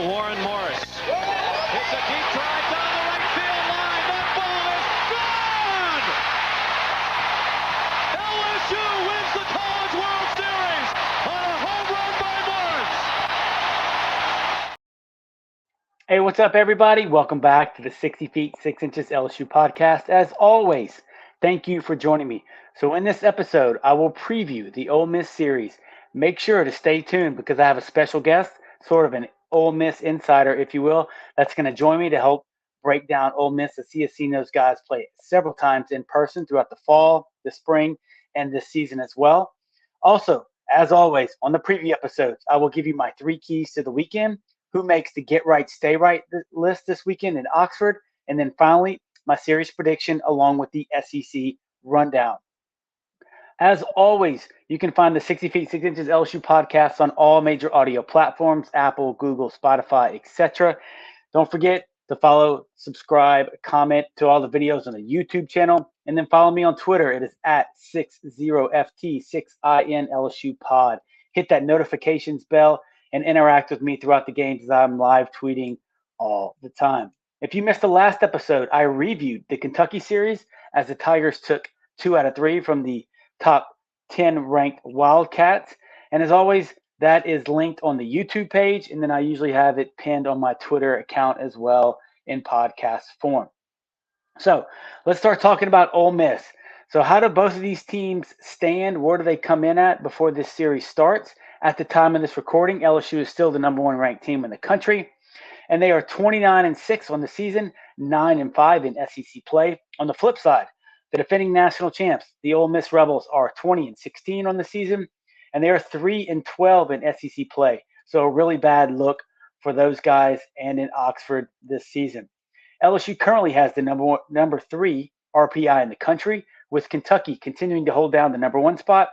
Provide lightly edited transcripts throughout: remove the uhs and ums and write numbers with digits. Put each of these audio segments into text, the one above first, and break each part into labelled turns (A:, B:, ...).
A: Warren Morris. It's a deep drive down the right field line. That ball is gone! LSU wins the College World Series on a home run by Morris.
B: Hey, what's up, everybody? Welcome back to the 60 Feet 6 Inches LSU podcast. As always, thank you for joining me. So in this episode, I will preview the Ole Miss series. Make sure to stay tuned because I have a special guest, sort of an Ole Miss insider, if you will, that's going to join me to help break down Ole Miss, as he has seen those guys play several times in person throughout the fall, the spring, and this season as well. Also, as always, on the preview episodes, I will give you my 3 keys to the weekend, who makes the Get Right, Stay Right list this weekend in Oxford, and then finally, my series prediction along with the SEC rundown. As always, you can find the 60 Feet 6 Inches LSU podcast on all major audio platforms, Apple, Google, Spotify, etc. Don't forget to follow, subscribe, comment to all the videos on the YouTube channel, and then follow me on Twitter. It is at 60FT6IN Pod. Hit that notifications bell and interact with me throughout the games as I'm live tweeting all the time. If you missed the last episode, I reviewed the Kentucky series as the Tigers took 2 out of 3 from the top 10 ranked Wildcats. And as always, that is linked on the YouTube page, and then I usually have it pinned on my Twitter account as well in podcast form. So let's start talking about Ole Miss. So how do both of these teams stand? Where do they come in at before this series starts? At the time of this recording, LSU is still the number 1 ranked team in the country, and they are 29-6 on the season, 9-5 in SEC play. On the flip side, the defending national champs, the Ole Miss Rebels, are 20-16 on the season, and they are 3-12 in SEC play. So a really bad look for those guys and in Oxford this season. LSU currently has the number 3 RPI in the country, with Kentucky continuing to hold down the number 1 spot,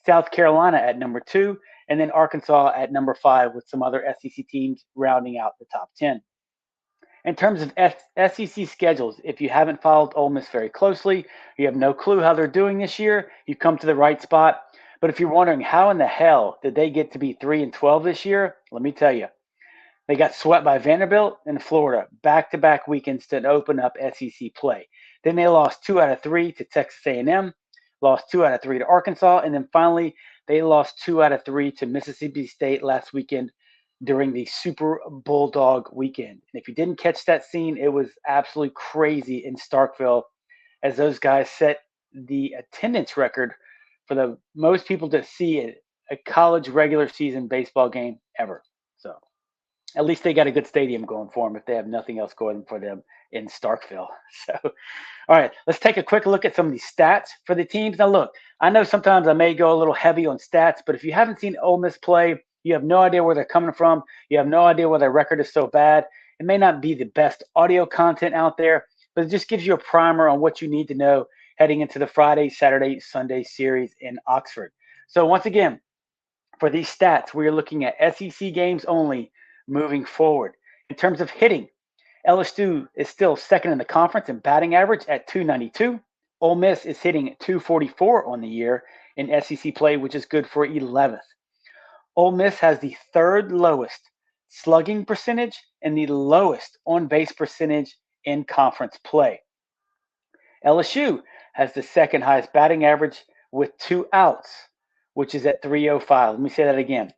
B: South Carolina at number 2, and then Arkansas at number 5, with some other SEC teams rounding out the top 10. In terms of SEC schedules, if you haven't followed Ole Miss very closely, you have no clue how they're doing this year, you come to the right spot. But if you're wondering how in the hell did they get to be 3-12 this year, let me tell you. They got swept by Vanderbilt and Florida back-to-back weekends to open up SEC play. Then they lost 2 out of 3 to Texas A&M, lost 2 out of 3 to Arkansas, and then finally they lost 2 out of 3 to Mississippi State last weekend during the Super Bulldog weekend. And if you didn't catch that scene, it was absolutely crazy in Starkville, as those guys set the attendance record for the most people to see a college regular season baseball game ever. So at least they got a good stadium going for them if they have nothing else going for them in Starkville. So, all right, let's take a quick look at some of these stats for the teams. Now, look, I know sometimes I may go a little heavy on stats, but if you haven't seen Ole Miss play, you have no idea where they're coming from. You have no idea why their record is so bad. It may not be the best audio content out there, but it just gives you a primer on what you need to know heading into the Friday, Saturday, Sunday series in Oxford. So once again, for these stats, we are looking at SEC games only moving forward. In terms of hitting, LSU is still second in the conference in batting average at .292. Ole Miss is hitting .244 on the year in SEC play, which is good for 11th. Ole Miss has the 3rd lowest slugging percentage and the lowest on-base percentage in conference play. LSU has the 2nd highest batting average with 2 outs, which is at .305. Let me say that again.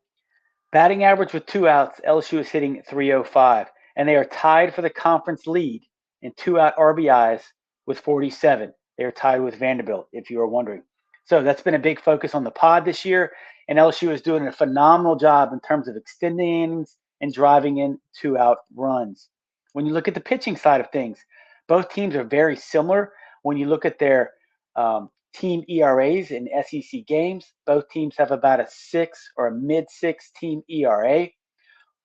B: Batting average with 2 outs, LSU is hitting .305, and they are tied for the conference lead in 2-out RBIs with 47. They are tied with Vanderbilt, if you are wondering. So that's been a big focus on the pod this year, and LSU is doing a phenomenal job in terms of extending innings and driving in 2-out runs. When you look at the pitching side of things, both teams are very similar. When you look at their team ERAs in SEC games, both teams have about a 6 or a mid-6 team ERA.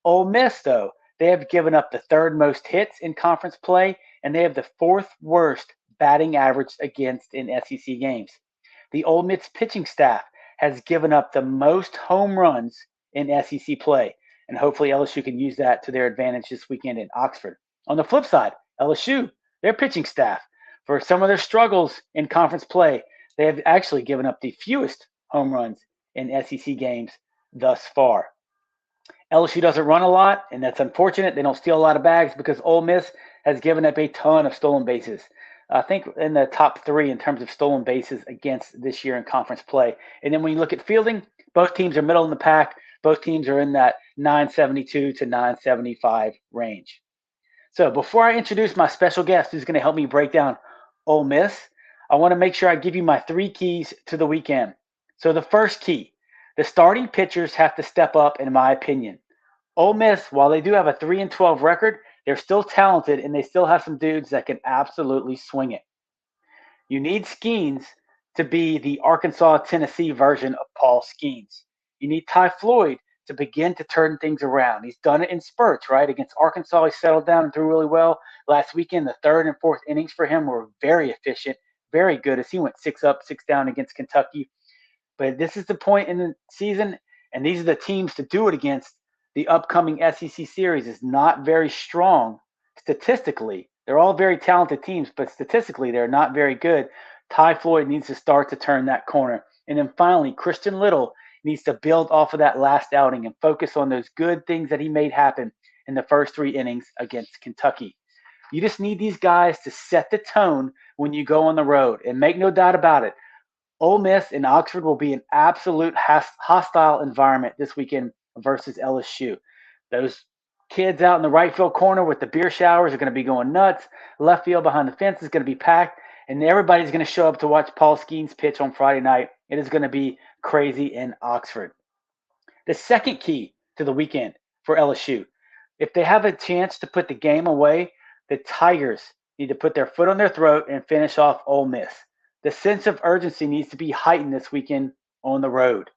B: Ole Miss, though, they have given up the 3rd most hits in conference play, and they have the 4th worst batting average against in SEC games. The Ole Miss pitching staff has given up the most home runs in SEC play, and hopefully LSU can use that to their advantage this weekend in Oxford. On the flip side, LSU, their pitching staff, for some of their struggles in conference play, they have actually given up the fewest home runs in SEC games thus far. LSU doesn't run a lot, and that's unfortunate. They don't steal a lot of bags because Ole Miss has given up a ton of stolen bases. I think in the top 3 in terms of stolen bases against this year in conference play. And then when you look at fielding, both teams are middle in the pack. Both teams are in that 972 to 975 range. So before I introduce my special guest who's going to help me break down Ole Miss, I want to make sure I give you my 3 keys to the weekend. So the first key, the starting pitchers have to step up, in my opinion. Ole Miss, while they do have a 3-12 record, they're still talented and they still have some dudes that can absolutely swing it. You need Skenes to be the Arkansas-Tennessee version of Paul Skenes. You need Ty Floyd to begin to turn things around. He's done it in spurts, right? Against Arkansas, he settled down and threw really well. Last weekend, the 3rd and 4th innings for him were very efficient, very good as he went 6 up, 6 down against Kentucky. But this is the point in the season, and these are the teams to do it against. The upcoming SEC series is not very strong statistically. They're all very talented teams, but statistically, they're not very good. Ty Floyd needs to start to turn that corner. And then finally, Christian Little needs to build off of that last outing and focus on those good things that he made happen in the first 3 innings against Kentucky. You just need these guys to set the tone when you go on the road. And make no doubt about it, Ole Miss and Oxford will be an absolute hostile environment this weekend versus LSU. Those kids out in the right field corner with the beer showers are going to be going nuts. Left field behind the fence is going to be packed, and everybody's going to show up to watch Paul Skenes pitch on Friday night. It is going to be crazy in Oxford. The second key to the weekend for LSU, if they have a chance to put the game away, the Tigers need to put their foot on their throat and finish off Ole Miss. The sense of urgency needs to be heightened this weekend on the road.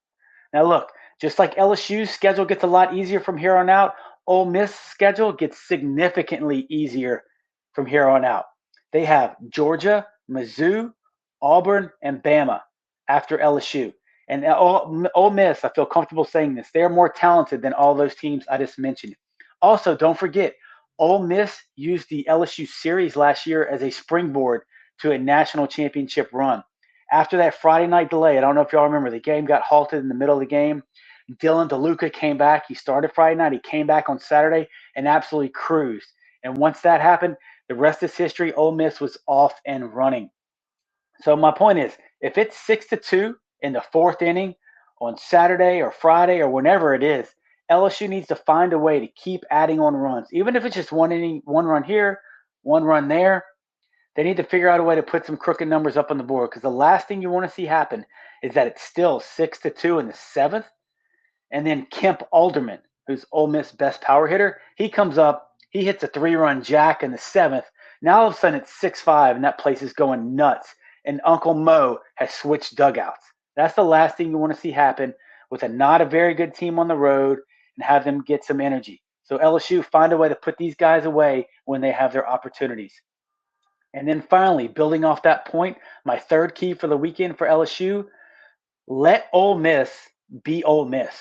B: Now, look, just like LSU's schedule gets a lot easier from here on out, Ole Miss schedule gets significantly easier from here on out. They have Georgia, Mizzou, Auburn, and Bama after LSU. And Ole Miss, I feel comfortable saying this, they're more talented than all those teams I just mentioned. Also, don't forget, Ole Miss used the LSU series last year as a springboard to a national championship run. After that Friday night delay, I don't know if y'all remember, the game got halted in the middle of the game. Dylan DeLuca came back. He started Friday night. He came back on Saturday and absolutely cruised. And once that happened, the rest is history. Ole Miss was off and running. So my point is, if it's 6-2 in the 4th inning on Saturday or Friday or whenever it is, LSU needs to find a way to keep adding on runs. Even if it's just 1 inning, 1 run here, 1 run there, they need to figure out a way to put some crooked numbers up on the board, because the last thing you want to see happen is that it's still 6-2 in the 7th. And then Kemp Alderman, who's Ole Miss best power hitter, he comes up, he hits a 3-run jack in the 7th. Now all of a sudden it's 6-5 and that place is going nuts. And Uncle Mo has switched dugouts. That's the last thing you want to see happen with not a very good team on the road and have them get some energy. So LSU, find a way to put these guys away when they have their opportunities. And then finally, building off that point, my third key for the weekend for LSU, let Ole Miss be Ole Miss.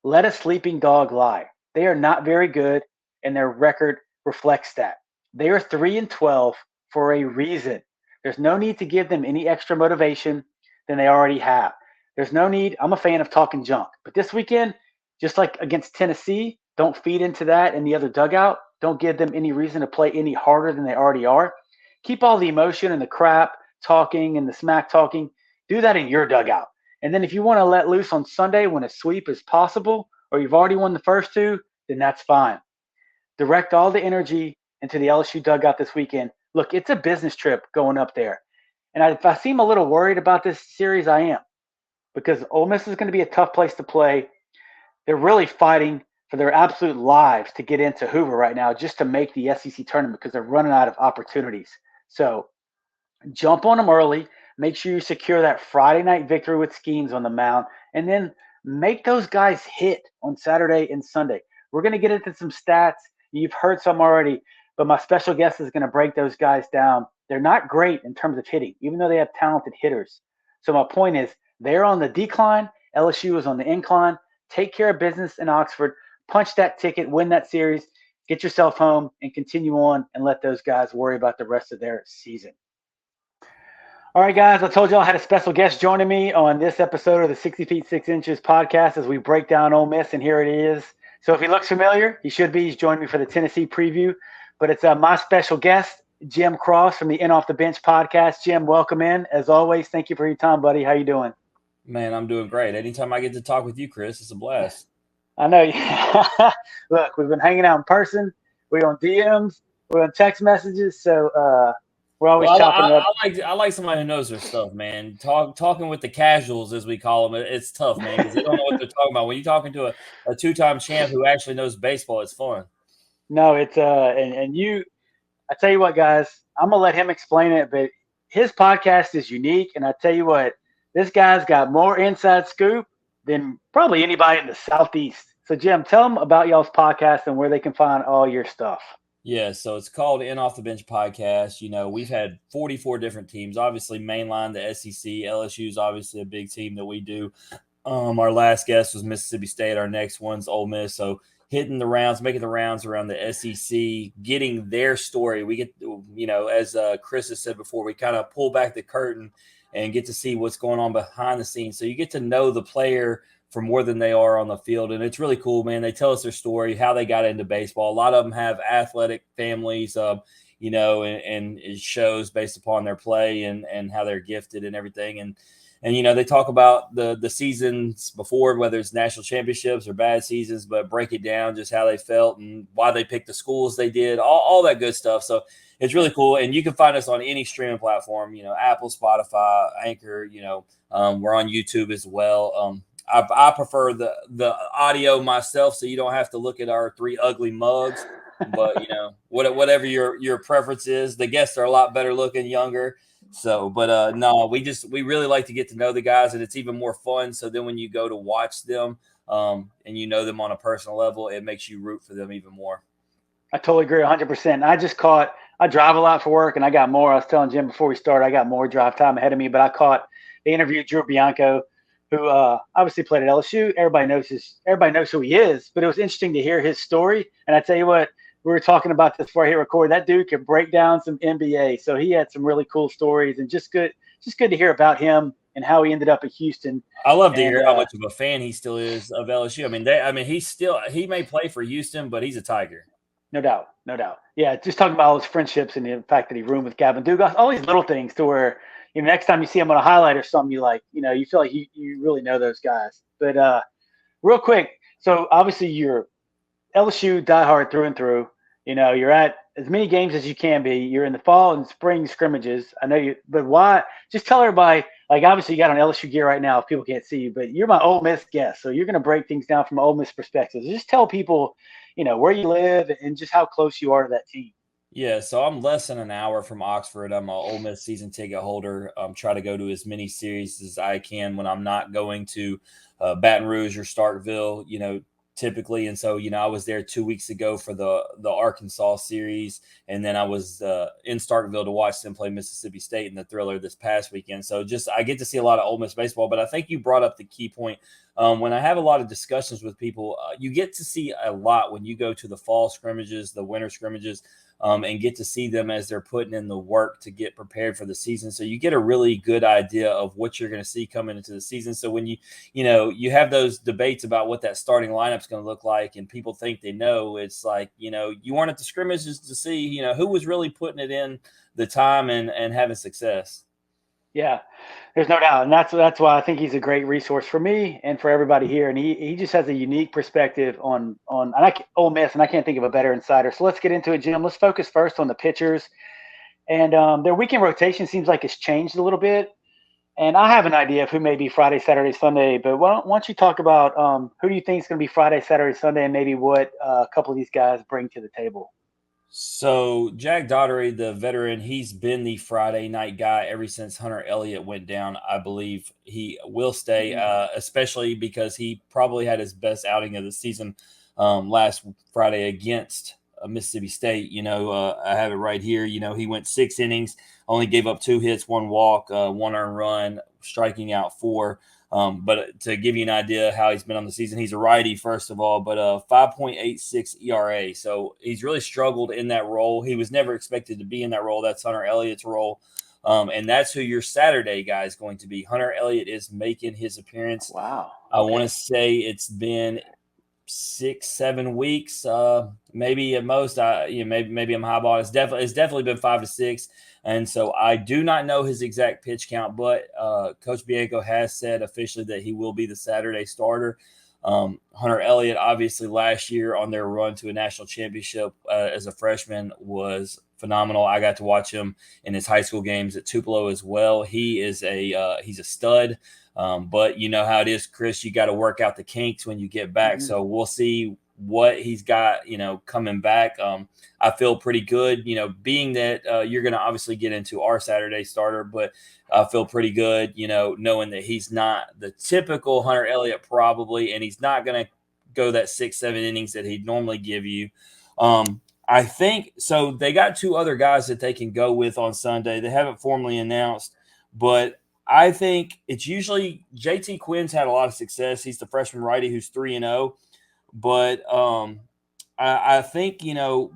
B: Let a sleeping dog lie. They are not very good, and their record reflects that. They are 3-12 for a reason. There's no need to give them any extra motivation than they already have. There's no need. I'm a fan of talking junk. But this weekend, just like against Tennessee, don't feed into that in the other dugout. Don't give them any reason to play any harder than they already are. Keep all the emotion and the crap talking and the smack talking. Do that in your dugout. And then if you want to let loose on Sunday when a sweep is possible, or you've already won the first 2, then that's fine. Direct all the energy into the LSU dugout this weekend. Look, it's a business trip going up there. And if I seem a little worried about this series, I am. Because Ole Miss is going to be a tough place to play. They're really fighting for their absolute lives to get into Hoover right now just to make the SEC tournament because they're running out of opportunities. So jump on them early. Make sure you secure that Friday night victory with Skenes on the mound. And then make those guys hit on Saturday and Sunday. We're going to get into some stats. You've heard some already, but my special guest is going to break those guys down. They're not great in terms of hitting, even though they have talented hitters. So my point is, they're on the decline. LSU is on the incline. Take care of business in Oxford. Punch that ticket, win that series, get yourself home, and continue on and let those guys worry about the rest of their season. All right, guys, I told you I had a special guest joining me on this episode of the 60 Feet 6 Inches podcast as we break down Ole Miss, and here it is. So if he looks familiar, he should be. He's joined me for the Tennessee preview. But it's my special guest, Jim Cross from the In Off the Bench podcast. Jim, welcome in. As always, thank you for your time, buddy. How you doing?
C: Man, I'm doing great. Anytime I get to talk with you, Chris, it's a blast.
B: I know. Look, we've been hanging out in person. We're on DMs. We're on text messages. So we're always chopping it up.
C: I like somebody who knows their stuff, man. Talking with the casuals, as we call them, it's tough, man, because they don't know what they're talking about. When you're talking to a two-time champ who actually knows baseball, it's fun.
B: No, it's and you. I tell you what, guys, I'm gonna let him explain it, but his podcast is unique, and I tell you what, this guy's got more inside scoop than probably anybody in the Southeast. So, Jim, tell them about y'all's podcast and where they can find all your stuff.
C: Yeah, so it's called In Off the Bench podcast. You know, we've had 44 different teams. Obviously, mainline the SEC. LSU is obviously a big team that we do. Our last guest was Mississippi State. Our next one's Ole Miss. So hitting the rounds, making the rounds around the SEC, getting their story. We get, you know, as Chris has said before, we kind of pull back the curtain and get to see what's going on behind the scenes. So you get to know the player for more than they are on the field. And it's really cool, man. They tell us their story, how they got into baseball. A lot of them have athletic families, you know, and it shows based upon their play and how they're gifted and everything. And, you know, they talk about the seasons before, whether it's national championships or bad seasons, but break it down, just how they felt and why they picked the schools they did, all that good stuff. So it's really cool. And you can find us on any streaming platform, you know, Apple, Spotify, Anchor, you know, we're on YouTube as well. I prefer the audio myself, so you don't have to look at our three ugly mugs. But, you know, whatever your preference is, the guests are a lot better looking, younger. So, but no, we really like to get to know the guys, and it's even more fun. So then when you go to watch them and you know them on a personal level, it makes you root for them even more.
B: I totally agree 100%. I drive a lot for work, and I got more. I was telling Jim before we started, I got more drive time ahead of me, but they interviewed Drew Bianco, who obviously played at LSU. Everybody knows who he is, but it was interesting to hear his story. And I tell you what, we were talking about this before I hit record. That dude could break down some NBA. So he had some really cool stories, and just good to hear about him and how he ended up at Houston.
C: I love to hear how much of a fan he still is of LSU. I mean, he may play for Houston, but he's a Tiger.
B: No doubt. Yeah, just talking about all his friendships and the fact that he roomed with Gavin Dugas, all these little things to where, you know, next time you see him on a highlight or something, you feel like you really know those guys. But real quick, so obviously you're LSU diehard through and through. You know, you're at as many games as you can be. You're in the fall and spring scrimmages. I know you, but why? Just tell everybody, like, obviously you got on LSU gear right now if people can't see you, but you're my Ole Miss guest. So you're going to break things down from an Ole Miss perspective. So just tell people, you know, where you live and just how close you are to that team.
C: Yeah, so I'm less than an hour from Oxford. I'm an Ole Miss season ticket holder. Try to go to as many series as I can when I'm not going to Baton Rouge or Starkville, you know, typically. And so, you know, I was there 2 weeks ago for the Arkansas series, and then I was in Starkville to watch them play Mississippi State in the Thriller this past weekend. So just I get to see a lot of Ole Miss baseball. But I think you brought up the key point. When I have a lot of discussions with people, you get to see a lot when you go to the fall scrimmages, the winter scrimmages, and get to see them as they're putting in the work to get prepared for the season. So you get a really good idea of what you're going to see coming into the season. So when you have those debates about what that starting lineup is going to look like, and people think they know, it's like, you know, you weren't at the scrimmages to see, you know, who was really putting it in the time and having success.
B: Yeah, there's no doubt. And that's why I think he's a great resource for me and for everybody here. And he just has a unique perspective on Ole Miss, and I can't think of a better insider. So let's get into it, Jim. Let's focus first on the pitchers. And their weekend rotation seems like it's changed a little bit. And I have an idea of who may be Friday, Saturday, Sunday. But why don't you talk about who do you think is going to be Friday, Saturday, Sunday, and maybe what a couple of these guys bring to the table?
C: So Jack Daugherty, the veteran, he's been the Friday night guy ever since Hunter Elliott went down. I believe he will stay, especially because he probably had his best outing of the season last Friday against Mississippi State. You know, I have it right here. You know, he went 6 innings, only gave up 2 hits, 1 walk, 1 earned run, striking out 4. But to give you an idea how he's been on the season, he's a righty, first of all, but 5.86 ERA. So he's really struggled in that role. He was never expected to be in that role. That's Hunter Elliott's role. And that's who your Saturday guy is going to be. Hunter Elliott is making his appearance.
B: Wow.
C: I want to say it's been 6-7 weeks, maybe at most. Maybe I'm highballing. It's definitely been 5 to 6, and so I do not know his exact pitch count, but Coach Bianco has said officially that he will be the Saturday starter. Hunter Elliott, obviously, last year on their run to a national championship as a freshman was phenomenal. I got to watch him in his high school games at Tupelo as well. He is he's a stud. But you know how it is, Chris, you got to work out the kinks when you get back.
B: Mm-hmm.
C: So we'll see what he's got, coming back. I feel pretty good, being that you're going to obviously get into our Saturday starter, but I feel pretty good, knowing that he's not the typical Hunter Elliott probably, and he's not going to go that 6-7 innings that he'd normally give you. I think so. They got 2 other guys that they can go with on Sunday. They haven't formally announced, but I think it's usually JT Quinn's had a lot of success. He's the freshman righty who's 3-0. But I think,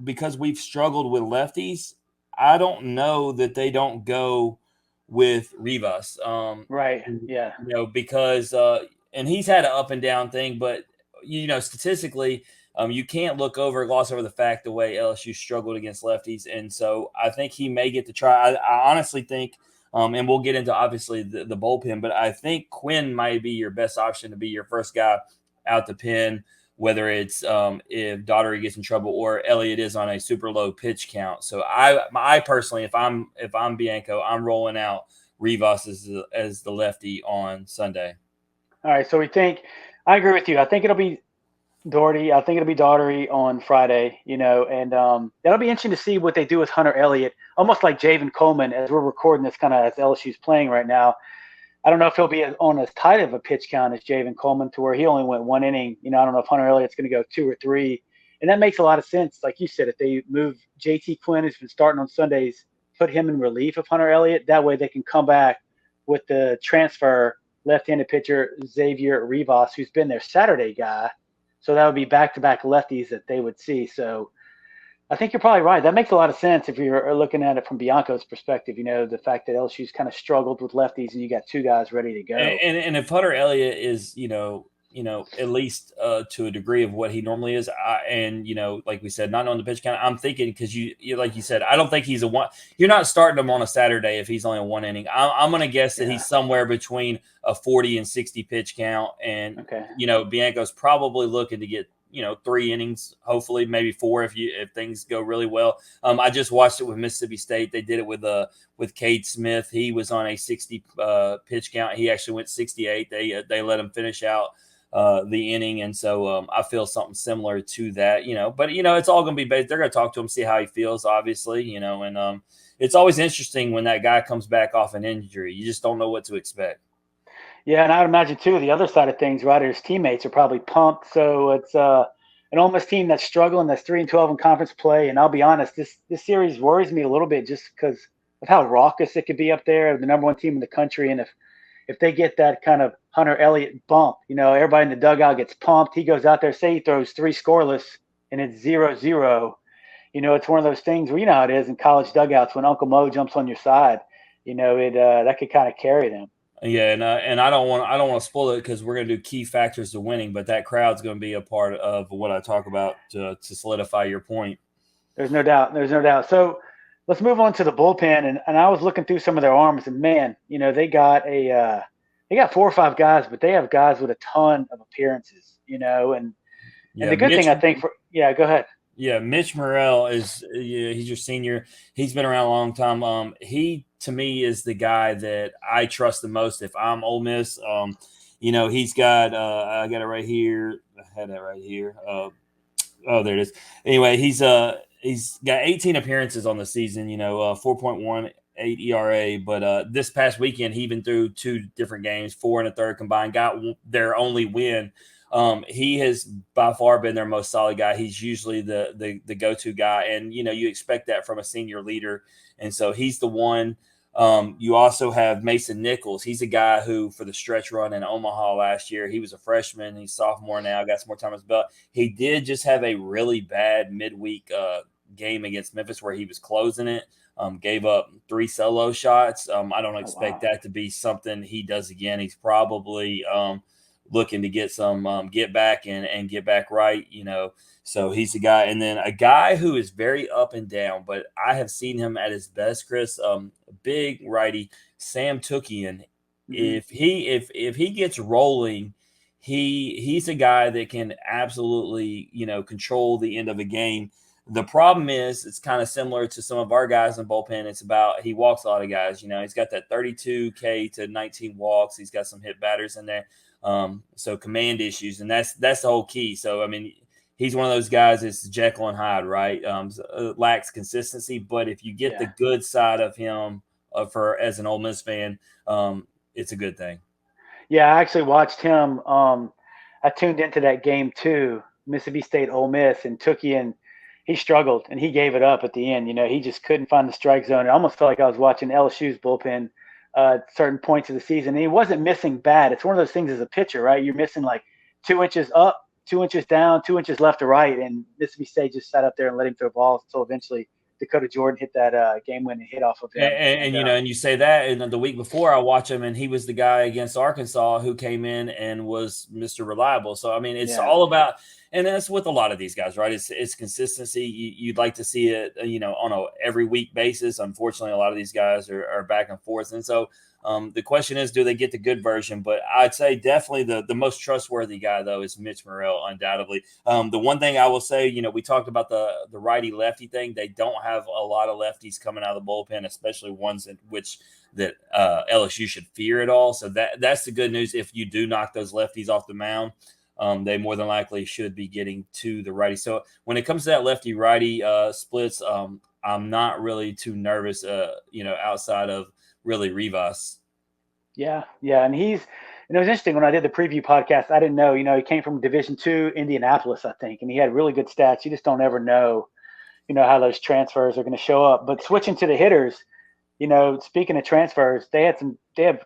C: because we've struggled with lefties, I don't know that they don't go with Rivas.
B: Right. Yeah.
C: Because and he's had an up and down thing, but, statistically, you can't gloss over the fact the way LSU struggled against lefties. And so I think he may get to try. I honestly think and we'll get into obviously the bullpen, but I think Quinn might be your best option to be your first guy out the pen, whether it's if Daugherty gets in trouble or Elliott is on a super low pitch count. So I personally, if I'm Bianco, I'm rolling out Rivas as the lefty on Sunday.
B: All right. So I agree with you. I think it'll be Daugherty. I think it'll be Daugherty on Friday, and that'll be interesting to see what they do with Hunter Elliott, almost like Javen Coleman as we're recording this kind of as LSU's playing right now. I don't know if he'll be on as tight of a pitch count as Javen Coleman to where he only went 1 inning. I don't know if Hunter Elliott's going to go 2 or 3. And that makes a lot of sense. Like you said, if they move JT Quinn, who's been starting on Sundays, put him in relief of Hunter Elliott, that way they can come back with the transfer left-handed pitcher Xavier Rivas, who's been their Saturday guy. So that would be back-to-back lefties that they would see. So I think you're probably right. That makes a lot of sense if you're looking at it from Bianco's perspective. The fact that LSU's kind of struggled with lefties and you got 2 guys ready to go.
C: And if Hunter Elliott is, at least to a degree of what he normally is, like we said, not knowing the pitch count, I'm thinking because you like you said, I don't think he's a one. You're not starting him on a Saturday if he's only a 1 inning. I'm going to guess that he's somewhere between a 40 and 60 pitch count, and Bianco's probably looking to get 3 innings, hopefully maybe 4 if things go really well. I just watched it with Mississippi State. They did it with Cade Smith. He was on a 60 pitch count. He actually went 68. They let him finish out the inning, and so I feel something similar to that. But it's all going to be based. They're going to talk to him, see how he feels, obviously. And it's always interesting when that guy comes back off an injury. You just don't know what to expect.
B: Yeah, and I would imagine, too, the other side of things, right, his teammates are probably pumped. So it's an Ole Miss team that's struggling, that's 3-12 in conference play. And I'll be honest, this series worries me a little bit just because of how raucous it could be up there, the number 1 team in the country. And if they get that kind of Hunter Elliott bump, everybody in the dugout gets pumped. He goes out there, say he throws 3 scoreless, and it's 0-0. It's one of those things where how it is in college dugouts when Uncle Mo jumps on your side. That could kind of carry them.
C: Yeah, and I don't want to spoil it because we're going to do key factors to winning, but that crowd's going to be a part of what I talk about to solidify your point.
B: There's no doubt. So let's move on to the bullpen, and I was looking through some of their arms, and man, they got 4 or 5 guys, but they have guys with a ton of appearances, and the good thing I think go ahead.
C: Yeah, Mitch Morrell he's your senior. He's been around a long time. He, to me, is the guy that I trust the most if I'm Ole Miss. He's got I got it right here. I had that right here. There it is. Anyway, he's got 18 appearances on the season, 4.18 ERA. But this past weekend, he even threw 2 different games, 4 1/3 combined, got their only win. He has by far been their most solid guy. He's usually the go-to guy. And, you expect that from a senior leader. And so he's the one. You also have Mason Nichols. He's a guy who, for the stretch run in Omaha last year, he was a freshman. He's sophomore now, got some more time on his belt. He did just have a really bad midweek game against Memphis where he was closing it, gave up 3 solo shots. I don't expect that to be something he does again. He's probably looking to get some get back and get back right, So he's a guy. And then a guy who is very up and down, but I have seen him at his best, Chris, big righty, Sam Tookian.
B: Mhm.
C: If he gets rolling, he's a guy that can absolutely, control the end of a game. The problem is it's kind of similar to some of our guys in bullpen. It's about he walks a lot of guys. He's got that 32K to 19 walks. He's got some hit batters in there. So command issues, and that's the whole key. So, I mean, he's one of those guys that's Jekyll and Hyde, right? Lacks consistency, but if you get the good side of him as an Ole Miss fan, it's a good thing.
B: Yeah, I actually watched him. I tuned into that game too, Mississippi State Ole Miss, and Tookian. He struggled and he gave it up at the end. He just couldn't find the strike zone. It almost felt like I was watching LSU's bullpen at certain points of the season. And he wasn't missing bad. It's one of those things as a pitcher, right? You're missing like 2 inches up, 2 inches down, 2 inches left to right. And Mississippi State just sat up there and let him throw balls until eventually Dakota Jordan hit that game-winning hit off of him.
C: And you say that, and the week before I watch him, and he was the guy against Arkansas who came in and was Mr. Reliable. So, I mean, it's all about – and that's with a lot of these guys, right? It's consistency. You'd like to see it, on a every week basis. Unfortunately, a lot of these guys are back and forth. And so the question is, do they get the good version? But I'd say definitely the most trustworthy guy, though, is Mitch Morrell, undoubtedly. The one thing I will say, we talked about the righty-lefty thing. They don't have a lot of lefties coming out of the bullpen, especially ones that LSU should fear at all. So that's the good news. If you do knock those lefties off the mound, they more than likely should be getting to the righty. So when it comes to that lefty-righty splits, I'm not really too nervous, outside of really Rivas.
B: Yeah. And it was interesting when I did the preview podcast, I didn't know, he came from Division II, Indianapolis, I think, and he had really good stats. You just don't ever know, how those transfers are going to show up. But switching to the hitters, speaking of transfers, they have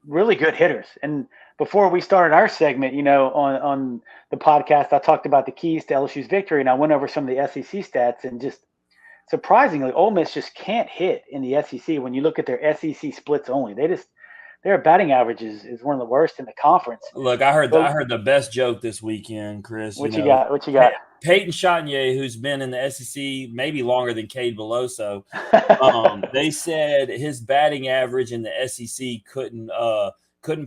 B: really good hitters. And before we started our segment, on the podcast, I talked about the keys to LSU's victory, and I went over some of the SEC stats, and just surprisingly, Ole Miss just can't hit in the SEC. When you look at their SEC splits only, their batting average is one of the worst in the conference.
C: Look, I heard the best joke this weekend, Chris.
B: What you got?
C: Peyton Chatinier, who's been in the SEC maybe longer than Cade Beloso, they said his batting average in the SEC couldn't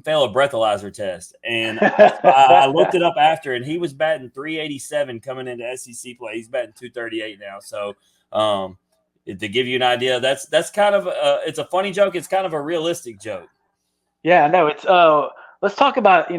C: fail a breathalyzer test. And I looked it up after, and he was batting 387 coming into SEC play. He's batting 238 now. So to give you an idea, that's kind of it's a funny joke. It's kind of a realistic joke.
B: Yeah, no, it's let's talk about,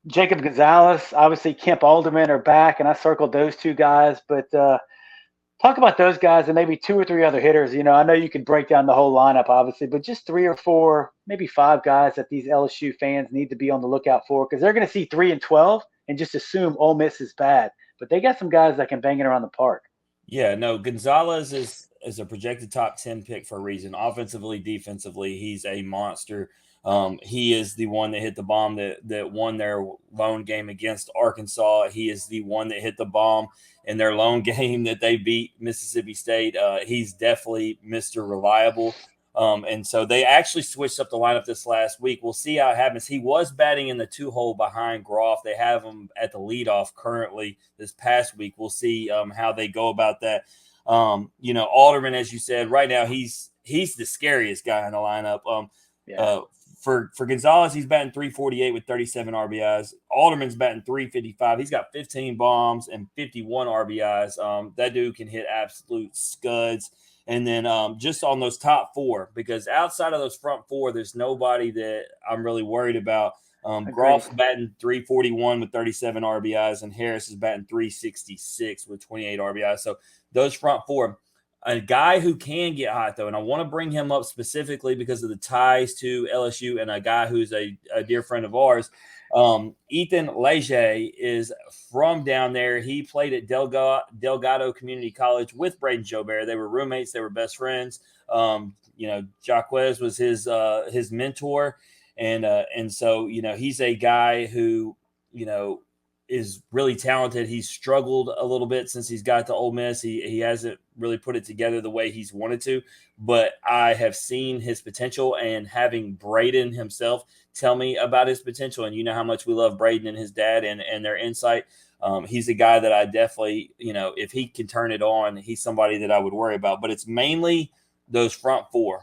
B: Jacob Gonzalez. Obviously, Kemp, Alderman are back, and I circled those two guys. But talk about those guys and maybe 2 or 3 other hitters. I know you could break down the whole lineup, obviously, but just 3 or 4, maybe 5 guys that these LSU fans need to be on the lookout for, because they're going to see 3-12 and just assume Ole Miss is bad. But they got some guys that can bang it around the park.
C: Yeah, no, Gonzalez is a projected top 10 pick for a reason. Offensively, defensively, he's a monster. He is the one that hit the bomb that won their lone game against Arkansas. He is the one that hit the bomb in their lone game that they beat Mississippi State. He's definitely Mr. Reliable. And so they actually switched up the lineup this last week. We'll see how it happens. He was batting in the 2-hole behind Groff. They have him at the leadoff currently this past week. We'll see how they go about that. Alderman, as you said, right now he's the scariest guy in the lineup. For Gonzalez, he's batting 348 with 37 RBIs. Alderman's batting 355. He's got 15 bombs and 51 RBIs. That dude can hit absolute scuds. And then just on those top 4, because outside of those front 4, there's nobody that I'm really worried about. Groff's batting 341 with 37 RBIs, and Harris is batting 366 with 28 RBIs. So those front 4. A guy who can get hot, though, and I want to bring him up specifically because of the ties to LSU, and a guy who's a dear friend of ours, Ethan Leger is from down there. He played at Delgado Community College with Braden Jobert. They were roommates. They were best friends. Jacques was his mentor. And so, he's a guy who, is really talented. He's struggled a little bit since he's got to Ole Miss. He hasn't really put it together the way he's wanted to, but I have seen his potential, and having Braden himself tell me about his potential. And you know how much we love Braden and his dad and their insight. He's a guy that I definitely, if he can turn it on, he's somebody that I would worry about, but it's mainly those front four.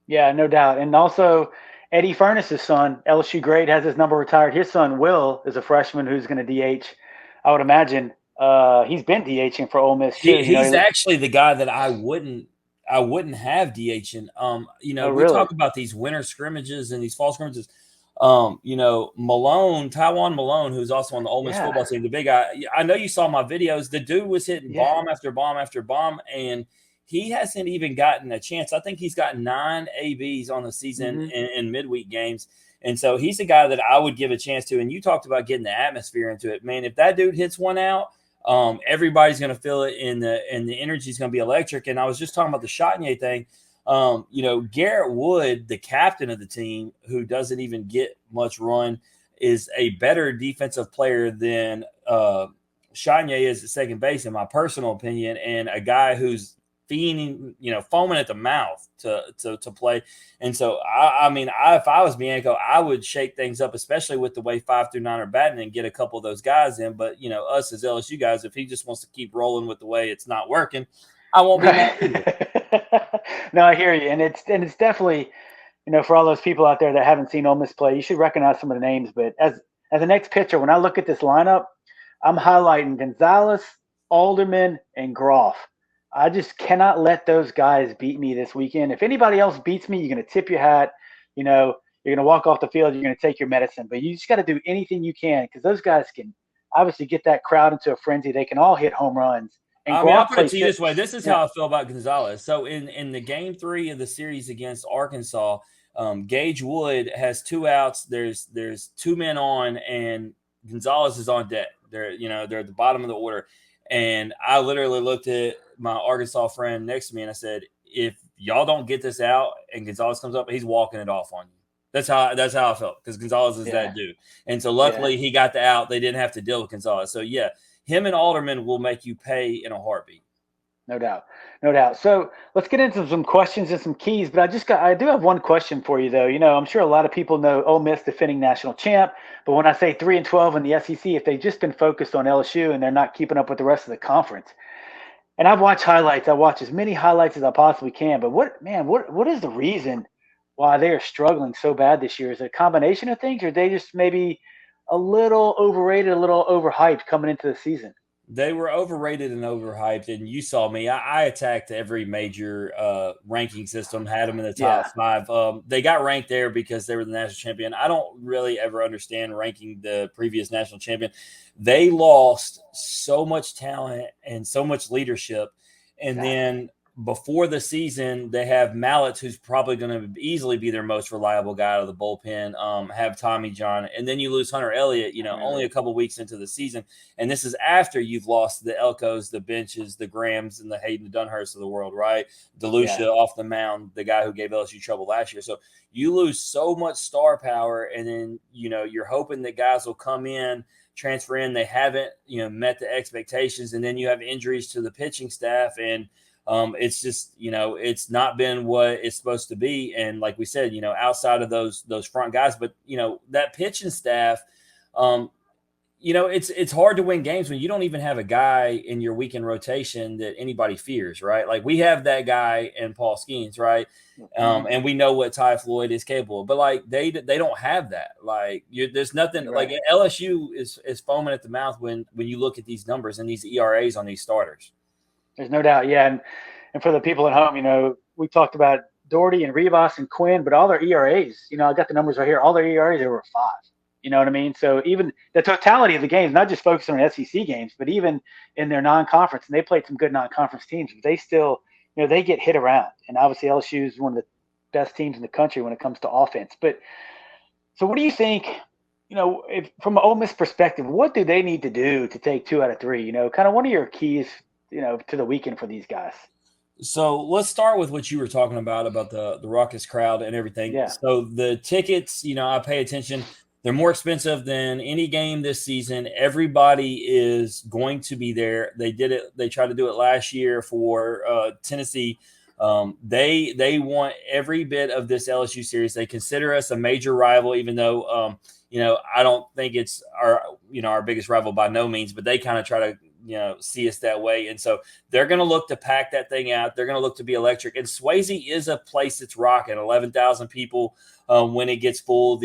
B: Yeah, no doubt. And also Eddie Furness's son, LSU grade, has his number retired. His son, Will, is a freshman who's going to DH. I would imagine he's been DHing for Ole Miss too.
C: He's actually the guy that I wouldn't have DHing. We talk about these winter scrimmages and these fall scrimmages. Tywon Malone, who's also on the Ole Miss football team, the big guy. I know you saw my videos. The dude was hitting bomb after bomb after bomb, and he hasn't even gotten a chance. I think he's got 9 ABs on the season in midweek games. And so he's a guy that I would give a chance to. And you talked about getting the atmosphere into it. Man, if that dude hits one out, everybody's going to feel it, and the energy is going to be electric. And I was just talking about the Chatagnier thing. Garrett Wood, the captain of the team, who doesn't even get much run, is a better defensive player than Chatagnier is at second base, in my personal opinion, and a guy who's foaming at the mouth to play. And so, if I was Bianco, I would shake things up, especially with the way 5 through 9 are batting, and get a couple of those guys in. But, us as LSU guys, if he just wants to keep rolling with the way it's not working, I won't be mad either.
B: No, I hear you. And it's definitely, for all those people out there that haven't seen Ole Miss play, you should recognize some of the names. But as the next pitcher, when I look at this lineup, I'm highlighting Gonzalez, Alderman, and Groff. I just cannot let those guys beat me this weekend. If anybody else beats me, you're going to tip your hat. You're going to walk off the field. You're going to take your medicine. But you just got to do anything you can, because those guys can obviously get that crowd into a frenzy. They can all hit home runs. And
C: I'll put it to you this way. This is how I feel about Gonzalez. So in the game 3 of the series against Arkansas, Gage Wood has 2 outs. There's 2 men on, and Gonzalez is on deck. They're at the bottom of the order. And I literally looked at my Arkansas friend next to me and I said, if y'all don't get this out and Gonzalez comes up, he's walking it off on you. That's how I felt, because Gonzalez is that dude. And so luckily he got the out. They didn't have to deal with Gonzalez. So, him and Alderman will make you pay in a heartbeat.
B: No doubt. No doubt. So let's get into some questions and some keys. But I do have one question for you, though. I'm sure a lot of people know Ole Miss, defending national champ. But when I say 3-12 in the SEC, if they've just been focused on LSU and they're not keeping up with the rest of the conference. And I've watched highlights. I watch as many highlights as I possibly can. But what is the reason why they are struggling so bad this year? Is it a combination of things, or are they just maybe a little overrated, a little overhyped coming into the season?
C: They were overrated and overhyped, and you saw me. I attacked every major ranking system, had them in the top 5. They got ranked there because they were the national champion. I don't really ever understand ranking the previous national champion. They lost so much talent and so much leadership, and then before the season, they have Mallett, who's probably going to easily be their most reliable guy out of the bullpen, have Tommy John, and then you lose Hunter Elliott, only a couple weeks into the season. And this is after you've lost the Elkos, the Benches, the Grahams, and the Hayden Dunhurst of the world, right? DeLucia off the mound, the guy who gave LSU trouble last year. So you lose so much star power, and then, you're hoping that guys will come in, transfer in. They haven't, met the expectations, and then you have injuries to the pitching staff, and it's just, it's not been what it's supposed to be. And like we said, outside of those front guys, but, that pitching staff, it's hard to win games when you don't even have a guy in your weekend rotation that anybody fears, right? Like we have that guy in Paul Skenes, right? And we know what Ty Floyd is capable of, but like they don't have that. Like there's nothing like LSU is foaming at the mouth when you look at these numbers and these ERAs on these starters. There's
B: no doubt. Yeah. And for the people at home, we talked about Doherty and Rivas and Quinn, but all their ERAs, I got the numbers right here. All their ERAs are over 5. You know what I mean? So even the totality of the games, not just focusing on SEC games, but even in their non-conference, and they played some good non-conference teams, but they still, they get hit around. And obviously LSU is one of the best teams in the country when it comes to offense. But so what do you think, if, from an Ole Miss perspective, what do they need to do to take 2 out of 3? Kind of what are your keys to the weekend for these guys?
C: So let's start with what you were talking about the raucous crowd and everything.
B: Yeah.
C: So the tickets, I pay attention. They're more expensive than any game this season. Everybody is going to be there. They did it. They tried to do it last year for Tennessee. They want every bit of this LSU series. They consider us a major rival, even though I don't think it's our biggest rival by no means. But they kind of try to see us that way, and so they're going to look to pack that thing out. They're going to look to be electric. And Swayze is a place that's rocking. 11,000 people when it gets full.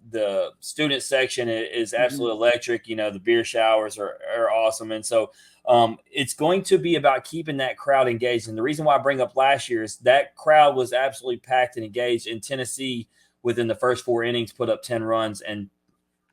C: The student section is absolutely electric. The beer showers are awesome. And so it's going to be about keeping that crowd engaged. And the reason why I bring up last year is that crowd was absolutely packed and engaged. In Tennessee, within the first 4 innings, put up 10 runs and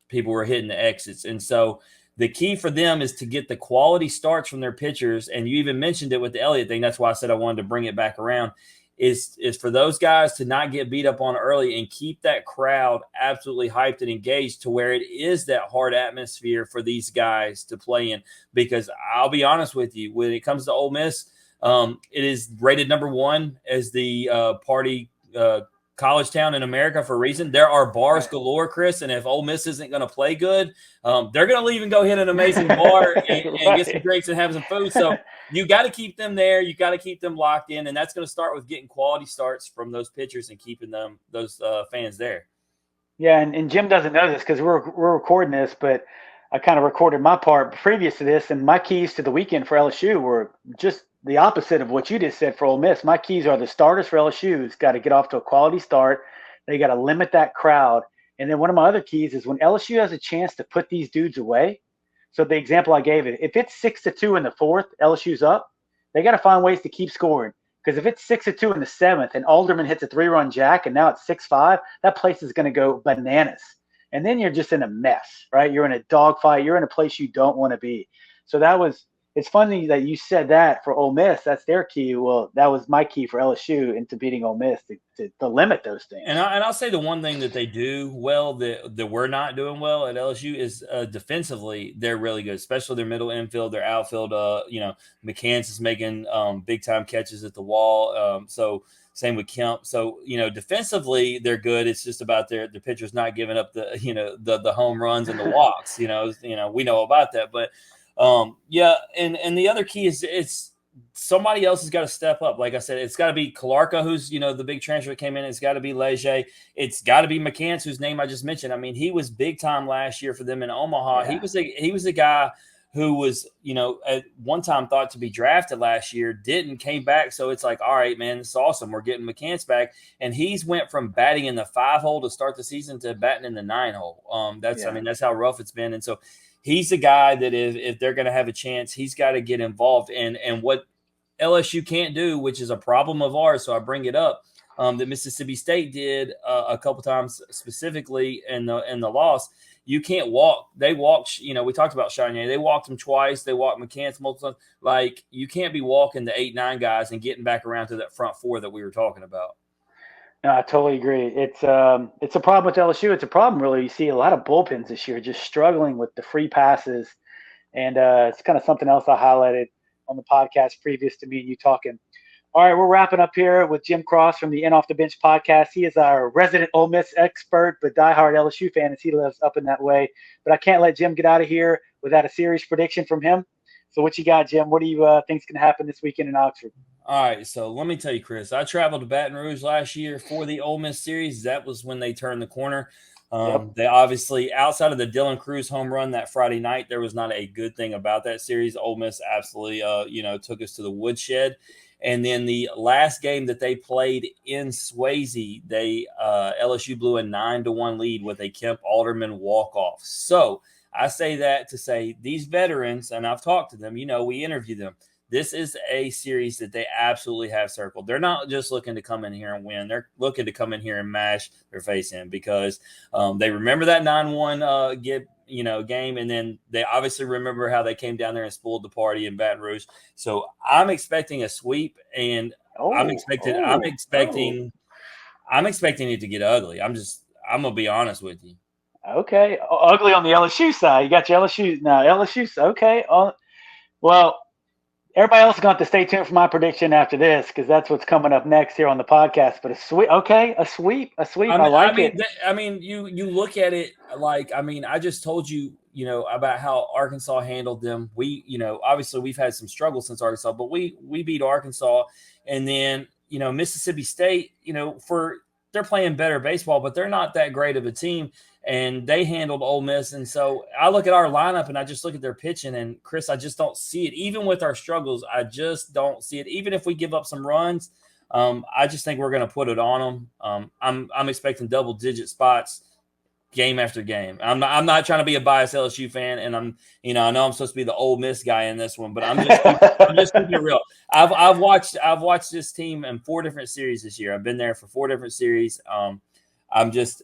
C: people were hitting the exits. And so the key for them is to get the quality starts from their pitchers. And you even mentioned it with the Elliott thing. That's why I said I wanted to bring it back around. Is for those guys to not get beat up on early and keep that crowd absolutely hyped and engaged to where it is that hard atmosphere for these guys to play in. Because I'll be honest with you, when it comes to Ole Miss, it is rated number 1 as the party college town in America for a reason. There are bars galore, Chris, and if Ole Miss isn't going to play good, they're going to leave and go hit an amazing bar and get some drinks and have some food. So you got to keep them there. You got to keep them locked in, and that's going to start with getting quality starts from those pitchers and keeping those fans there.
B: Yeah, and Jim doesn't know this because we're recording this, but I kind of recorded my part previous to this, and my keys to the weekend for LSU were just the opposite of what you just said for Ole Miss. My keys are the starters for LSU has got to get off to a quality start. They got to limit that crowd. And then one of my other keys is when LSU has a chance to put these dudes away. So the example I gave it, if it's 6-2 in the 4th, LSU's up, they got to find ways to keep scoring. Because if it's 6-2 in the 7th and Alderman hits a 3-run jack and now it's 6-5, that place is going to go bananas. And then you're just in a mess, right? You're in a dogfight. You're in a place you don't want to be. So it's funny that you said that for Ole Miss. That's their key. Well, that was my key for LSU into beating Ole Miss to limit those things.
C: And I'll say the one thing that they do well that we're not doing well at LSU is defensively they're really good, especially their middle infield, their outfield. McCants is making big time catches at the wall. So same with Kemp. So defensively they're good. It's just about their pitchers not giving up the home runs and the walks. We know about that, but. And the other key is it's somebody else has got to step up. Like I said, it's got to be Calarca, who's the big transfer that came in. It's got to be Leger. It's got to be McCants, whose name I just mentioned. I mean, he was big time last year for them in Omaha. Yeah. He was a guy who was at one time thought to be drafted last year, came back. So it's like, all right, man, this is awesome. We're getting McCants back, and he's went from batting in the 5-hole to start the season to batting in the 9-hole. That's how rough it's been, and so. He's a guy that if they're going to have a chance, he's got to get involved. And what LSU can't do, which is a problem of ours, so I bring it up, that Mississippi State did a couple times specifically in the loss. You can't walk. They walked. We talked about Chenier. They walked him twice. They walked McCants multiple times. Like you can't be walking the 8-9 guys and getting back around to that front 4 that we were talking about.
B: No, I totally agree. It's a problem with LSU. It's a problem, really. You see a lot of bullpens this year just struggling with the free passes. And it's kind of something else I highlighted on the podcast previous to me and you talking. All right, we're wrapping up here with Jim Cross from the In Off the Bench podcast. He is our resident Ole Miss expert, but diehard LSU fan as he lives up in that way. But I can't let Jim get out of here without a series prediction from him. So what you got, Jim? What do you think is going to happen this weekend in Oxford?
C: All right, so let me tell you, Chris, I traveled to Baton Rouge last year for the Ole Miss series. That was when they turned the corner. They obviously, outside of the Dylan Cruz home run that Friday night, there was not a good thing about that series. Ole Miss absolutely, took us to the woodshed. And then the last game that they played in Swayze, LSU blew a 9-1 lead with a Kemp Alderman walk-off. So I say that to say these veterans, and I've talked to them, we interview them. This is a series that they absolutely have circled. They're not just looking to come in here and win. They're looking to come in here and mash their face in because they remember that 9-1 game, and then they obviously remember how they came down there and spoiled the party in Baton Rouge. So I'm expecting a sweep, and I'm expecting it to get ugly. I'm gonna be honest with you.
B: Okay, ugly on the LSU side. You got your LSU now. LSU, okay. Well. Everybody else is going to have to stay tuned for my prediction after this because that's what's coming up next here on the podcast. But a sweep, okay, a sweep. I like it.
C: You look at it like, I just told you, about how Arkansas handled them. We, obviously we've had some struggles since Arkansas, but we beat Arkansas, and then Mississippi State, they're playing better baseball, but they're not that great of a team, and they handled Ole Miss. And so I look at our lineup and I just look at their pitching, and Chris, I just don't see it. Even with our struggles, I just don't see it. Even if we give up some runs, I just think we're going to put it on them. I'm expecting double-digit spots game after game. I'm not trying to be a biased LSU fan, and I know I'm supposed to be the Ole Miss guy in this one, but I'm just keeping it real. I've watched this team in 4 different series this year. I've been there for 4 different series. I'm just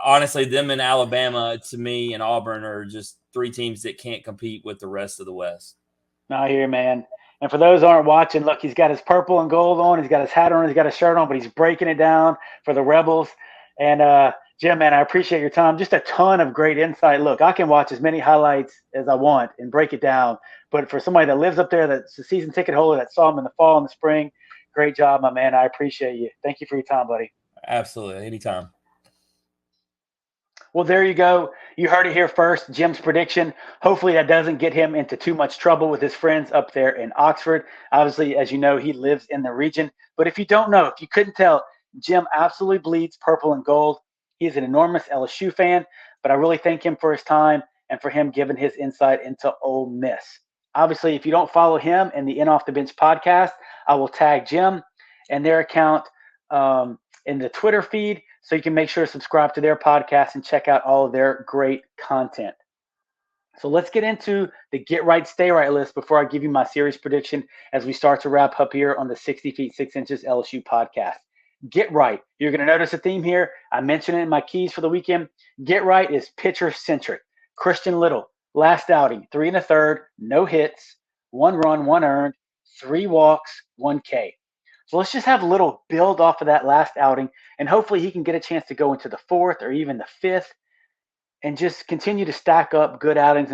C: honestly, them in Alabama to me and Auburn are just 3 teams that can't compete with the rest of the West.
B: I hear, man. And for those who aren't watching, look, he's got his purple and gold on. He's got his hat on. He's got his shirt on, but he's breaking it down for the Rebels. And Jim, man, I appreciate your time. Just a ton of great insight. Look, I can watch as many highlights as I want and break it down. But for somebody that lives up there, that's a season ticket holder that saw him in the fall and the spring, great job, my man. I appreciate you. Thank you for your time, buddy.
C: Absolutely. Anytime.
B: Well, there you go. You heard it here first, Jim's prediction. Hopefully that doesn't get him into too much trouble with his friends up there in Oxford. Obviously, as you know, he lives in the region. But if you don't know, if you couldn't tell, Jim absolutely bleeds purple and gold. He's an enormous LSU fan, but I really thank him for his time and for him giving his insight into Ole Miss. Obviously, if you don't follow him in the In Off the Bench podcast, I will tag Jim and their account in the Twitter feed, so you can make sure to subscribe to their podcast and check out all of their great content. So let's get into the Get Right, Stay Right list before I give you my series prediction as we start to wrap up here on the 60 feet 6 inches LSU podcast. Get right. You're going to notice a theme here. I mentioned it in my keys for the weekend. Get right is pitcher-centric. Christian Little, last outing, 3 1/3, no hits, 1 run, 1 earned, 3 walks, 1 K. So let's just have a little build off of that last outing, and hopefully he can get a chance to go into the 4th or even the 5th and just continue to stack up good outings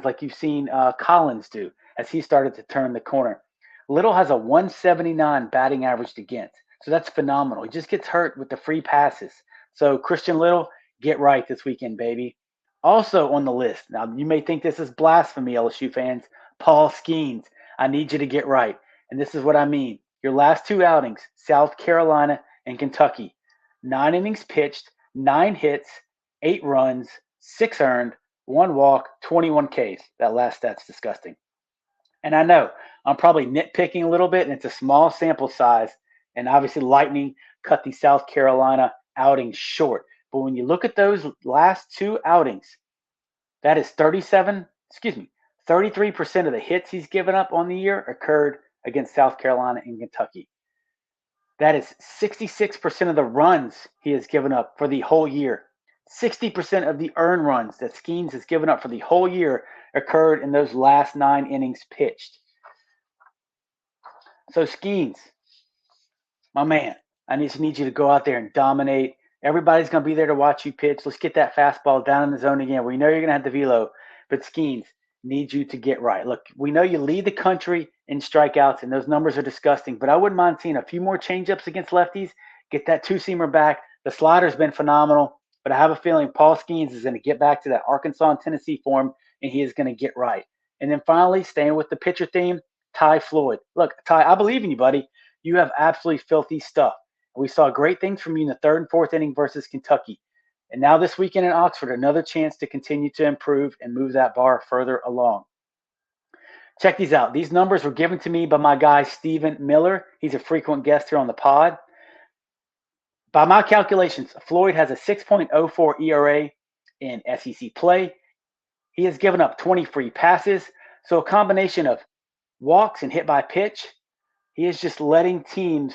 B: like you've seen Collins do as he started to turn the corner. Little has a 179 batting average against, so that's phenomenal. He just gets hurt with the free passes. So Christian Little, get right this weekend, baby. Also on the list, now you may think this is blasphemy, LSU fans, Paul Skenes. I need you to get right, and this is what I mean. Your last 2 outings, South Carolina and Kentucky. 9 innings pitched, 9 hits, 8 runs, 6 earned, 1 walk, 21 Ks. That last stat's disgusting. And I know I'm probably nitpicking a little bit, and it's a small sample size. And obviously Lightning cut the South Carolina outing short. But when you look at those last 2 outings, that is 33% of the hits he's given up on the year occurred against South Carolina and Kentucky. That is 66% of the runs he has given up for the whole year. 60% of the earned runs that Skenes has given up for the whole year occurred in those last 9 innings pitched. So Skenes, my man, I just need you to go out there and dominate. Everybody's going to be there to watch you pitch. Let's get that fastball down in the zone again. We know you're going to have the velo, but Skenes, need you to get right. Look, we know you lead the country in strikeouts, and those numbers are disgusting, but I wouldn't mind seeing a few more changeups against lefties, get that 2-seamer back. The slider's been phenomenal, but I have a feeling Paul Skenes is going to get back to that Arkansas and Tennessee form, and he is going to get right. And then finally, staying with the pitcher theme, Ty Floyd. Look, Ty, I believe in you, buddy. You have absolutely filthy stuff. We saw great things from you in the 3rd and 4th inning versus Kentucky. And now this weekend in Oxford, another chance to continue to improve and move that bar further along. Check these out. These numbers were given to me by my guy, Stephen Miller. He's a frequent guest here on the pod. By my calculations, Floyd has a 6.04 ERA in SEC play. He has given up 20 free passes. So a combination of walks and hit by pitch, he is just letting teams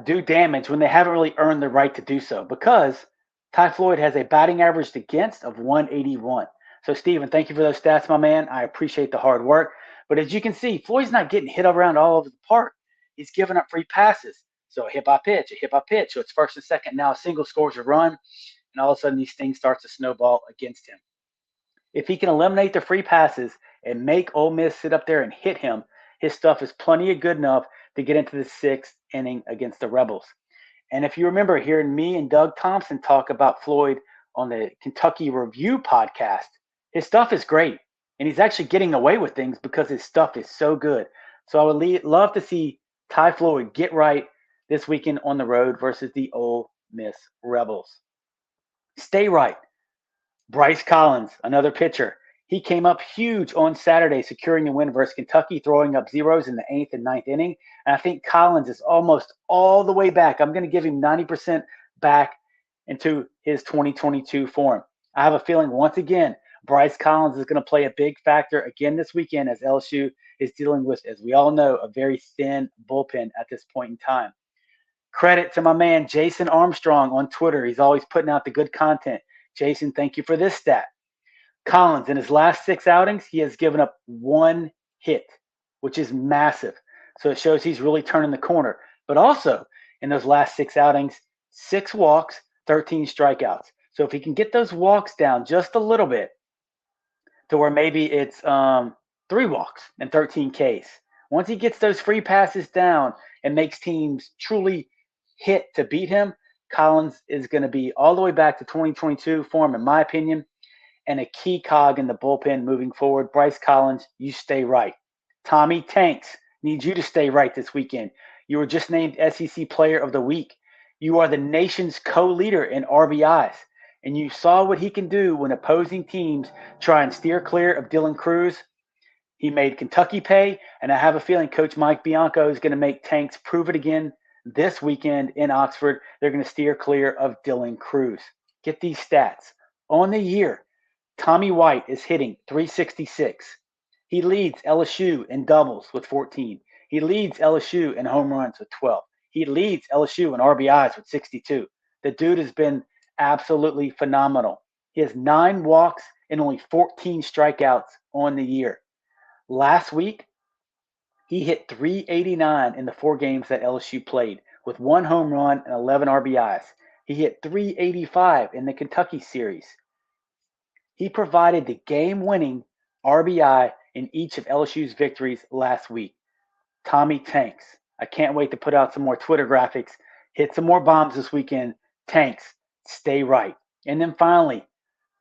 B: do damage when they haven't really earned the right to do so, because Ty Floyd has a batting average against of 181. So, Steven, thank you for those stats, my man. I appreciate the hard work. But as you can see, Floyd's not getting hit around all over the park. He's giving up free passes. So a hit by pitch. So it's 1st and 2nd. Now a single scores a run, and all of a sudden these things start to snowball against him. If he can eliminate the free passes and make Ole Miss sit up there and hit him, his stuff is plenty good enough to get into the 6th inning against the Rebels. And if you remember hearing me and Doug Thompson talk about Floyd on the Kentucky Review podcast, his stuff is great. And he's actually getting away with things because his stuff is so good. So I would love to see Ty Floyd get right this weekend on the road versus the Ole Miss Rebels. Stay right. Bryce Collins, another pitcher. He came up huge on Saturday, securing a win versus Kentucky, throwing up zeros in the 8th and 9th inning. And I think Collins is almost all the way back. I'm going to give him 90% back into his 2022 form. I have a feeling, once again, Bryce Collins is going to play a big factor again this weekend as LSU is dealing with, as we all know, a very thin bullpen at this point in time. Credit to my man, Jason Armstrong on Twitter. He's always putting out the good content. Jason, thank you for this stat. Collins, in his last 6 outings, he has given up 1 hit, which is massive. So it shows he's really turning the corner. But also, in those last 6 outings, 6 walks, 13 strikeouts. So if he can get those walks down just a little bit to where maybe it's 3 walks and 13 Ks. Once he gets those free passes down and makes teams truly hit to beat him, Collins is going to be all the way back to 2022 form, in my opinion, and a key cog in the bullpen moving forward. Bryce Collins, you stay right. Tommy Tanks needs you to stay right this weekend. You were just named SEC Player of the Week. You are the nation's co-leader in RBIs, and you saw what he can do when opposing teams try and steer clear of Dylan Cruz. He made Kentucky pay, and I have a feeling Coach Mike Bianco is going to make Tanks prove it again this weekend in Oxford. They're going to steer clear of Dylan Cruz. Get these stats. On the year, Tommy White is hitting .366. He leads LSU in doubles with 14. He leads LSU in home runs with 12. He leads LSU in RBIs with 62. The dude has been absolutely phenomenal. He has 9 walks and only 14 strikeouts on the year. Last week, he hit .389 in the 4 games that LSU played with 1 home run and 11 RBIs. He hit .385 in the Kentucky series. He provided the game-winning RBI in each of LSU's victories last week. Tommy Tanks. I can't wait to put out some more Twitter graphics, hit some more bombs this weekend. Tanks, stay right. And then finally,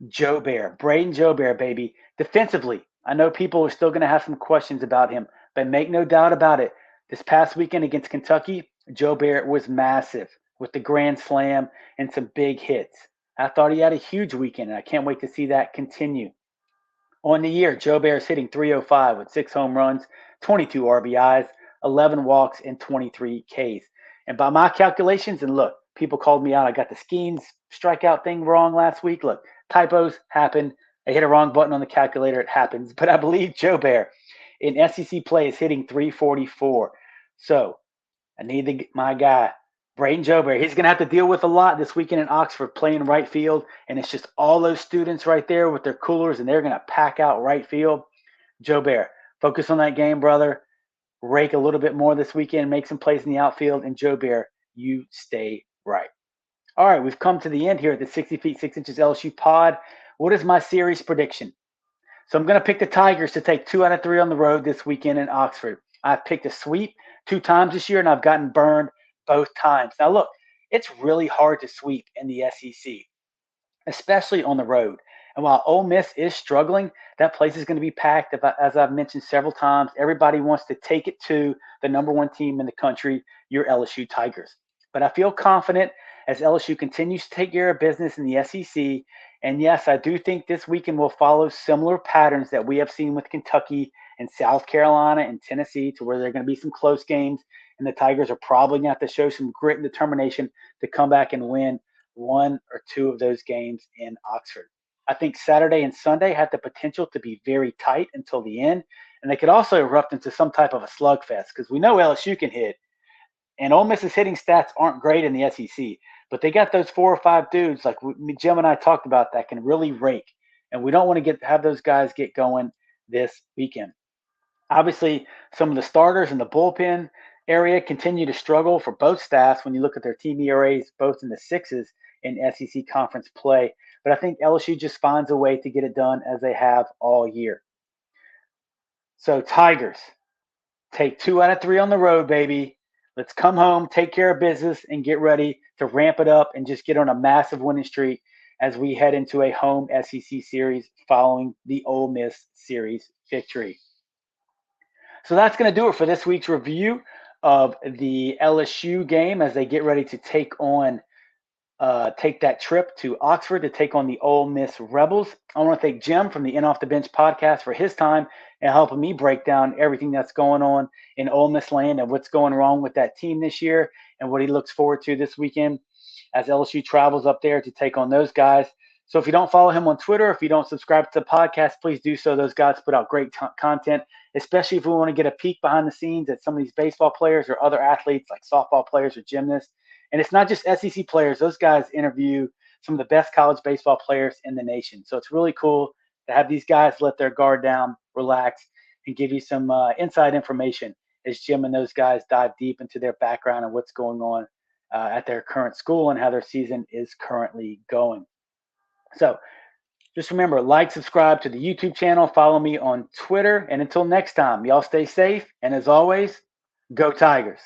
B: Joe Bear. Braden Joe Bear, baby. Defensively, I know people are still going to have some questions about him, but make no doubt about it. This past weekend against Kentucky, Joe Bear was massive with the grand slam and some big hits. I thought he had a huge weekend, and I can't wait to see that continue. On the year, Joe Bear is hitting .305 with 6 home runs, 22 RBIs, 11 walks, and 23 Ks. And by my calculations, and look, people called me out. I got the Skenes strikeout thing wrong last week. Look, typos happen. I hit a wrong button on the calculator. It happens. But I believe Joe Bear in SEC play is hitting .344. So I need my guy, Braden Joe Bear. He's going to have to deal with a lot this weekend in Oxford playing right field. And it's just all those students right there with their coolers, and they're going to pack out right field. Joe Bear, focus on that game, brother. Rake a little bit more this weekend, make some plays in the outfield. And Joe Bear, you stay right. All right, we've come to the end here at the 60 feet, 6 inches LSU pod. What is my series prediction? So I'm going to pick the Tigers to take 2 out of 3 on the road this weekend in Oxford. I've picked a sweep 2 times this year, and I've gotten burned both times. Now, look, it's really hard to sweep in the SEC, especially on the road. And while Ole Miss is struggling, that place is going to be packed. As I've mentioned several times, everybody wants to take it to the number 1 team in the country, your LSU Tigers. But I feel confident as LSU continues to take care of business in the SEC. And yes, I do think this weekend will follow similar patterns that we have seen with Kentucky and South Carolina and Tennessee, to where there are going to be some close games, and the Tigers are probably going to have to show some grit and determination to come back and win 1 or 2 of those games in Oxford. I think Saturday and Sunday have the potential to be very tight until the end, and they could also erupt into some type of a slugfest, because we know LSU can hit, and Ole Miss's hitting stats aren't great in the SEC, but they got those 4 or 5 dudes like Jim and I talked about that can really rake, and we don't want to have those guys get going this weekend. Obviously, some of the starters in the bullpen area continue to struggle for both staffs when you look at their team ERAs, both in the 6s in SEC conference play. But I think LSU just finds a way to get it done as they have all year. So Tigers, take 2 out of 3 on the road, baby. Let's come home, take care of business, and get ready to ramp it up and just get on a massive winning streak as we head into a home SEC series following the Ole Miss series victory. So that's going to do it for this week's review of the LSU game as they get ready to take that trip to Oxford to take on the Ole Miss Rebels. I want to thank Jim from the In Off the Bench podcast for his time and helping me break down everything that's going on in Ole Miss land and what's going wrong with that team this year and what he looks forward to this weekend as LSU travels up there to take on those guys. So if you don't follow him on Twitter, if you don't subscribe to the podcast, please do so. Those guys put out great content, especially if we want to get a peek behind the scenes at some of these baseball players or other athletes like softball players or gymnasts. And it's not just SEC players. Those guys interview some of the best college baseball players in the nation. So it's really cool to have these guys let their guard down, relax, and give you some inside information as Jim and those guys dive deep into their background and what's going on at their current school and how their season is currently going. So just remember, like, subscribe to the YouTube channel, follow me on Twitter. And until next time, y'all stay safe. And as always, go Tigers.